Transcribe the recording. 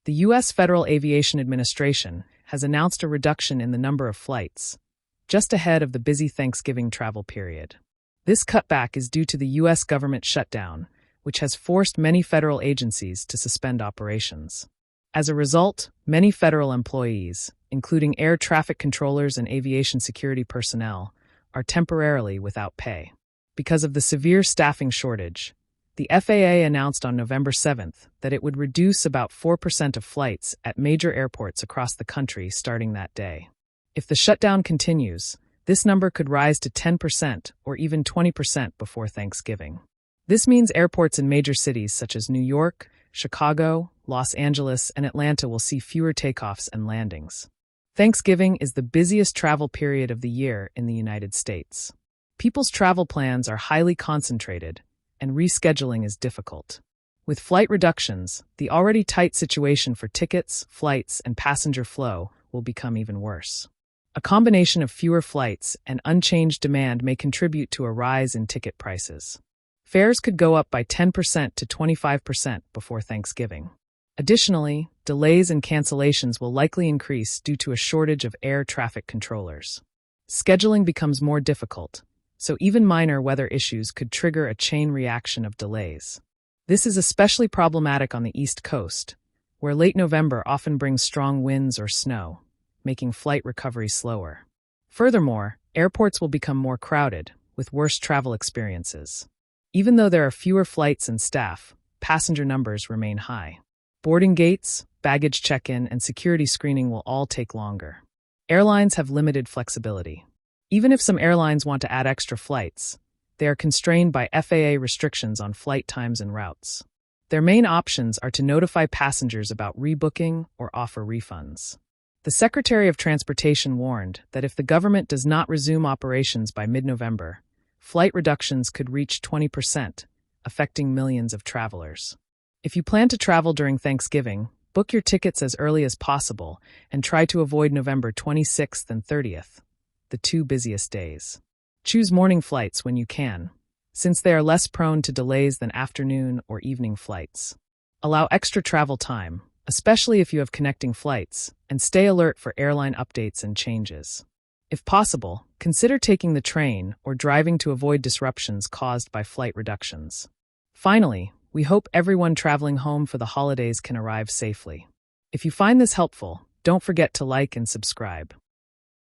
The U.S. Federal Aviation Administration has announced a reduction in the number of flights, just ahead of the busy Thanksgiving travel period. This cutback is due to the U.S. government shutdown, which has forced many federal agencies to suspend operations. As a result, many federal employees, including air traffic controllers and aviation security personnel, are temporarily without pay. Because of the severe staffing shortage, the FAA announced on November 7th that it would reduce about 4% of flights at major airports across the country starting that day. If the shutdown continues, this number could rise to 10% or even 20% before Thanksgiving. This means airports in major cities such as New York, Chicago, Los Angeles, and Atlanta will see fewer takeoffs and landings. Thanksgiving is the busiest travel period of the year in the United States. People's travel plans are highly concentrated, and rescheduling is difficult. With flight reductions, the already tight situation for tickets, flights, and passenger flow will become even worse. A combination of fewer flights and unchanged demand may contribute to a rise in ticket prices. Fares could go up by 10% to 25% before Thanksgiving. Additionally, delays and cancellations will likely increase due to a shortage of air traffic controllers. Scheduling becomes more difficult, so even minor weather issues could trigger a chain reaction of delays. This is especially problematic on the East Coast, where late November often brings strong winds or snow, making flight recovery slower. Furthermore, airports will become more crowded, with worse travel experiences. Even though there are fewer flights and staff, passenger numbers remain high. Boarding gates, baggage check-in, and security screening will all take longer. Airlines have limited flexibility. Even if some airlines want to add extra flights, they are constrained by FAA restrictions on flight times and routes. Their main options are to notify passengers about rebooking or offer refunds. The Secretary of Transportation warned that if the government does not resume operations by mid-November, flight reductions could reach 20%, affecting millions of travelers. If you plan to travel during Thanksgiving, book your tickets as early as possible and try to avoid November 26th and 30th, the two busiest days. Choose morning flights when you can, since they are less prone to delays than afternoon or evening flights. Allow extra travel time, especially if you have connecting flights, and stay alert for airline updates and changes. If possible, consider taking the train or driving to avoid disruptions caused by flight reductions. Finally, we hope everyone traveling home for the holidays can arrive safely. If you find this helpful, don't forget to like and subscribe.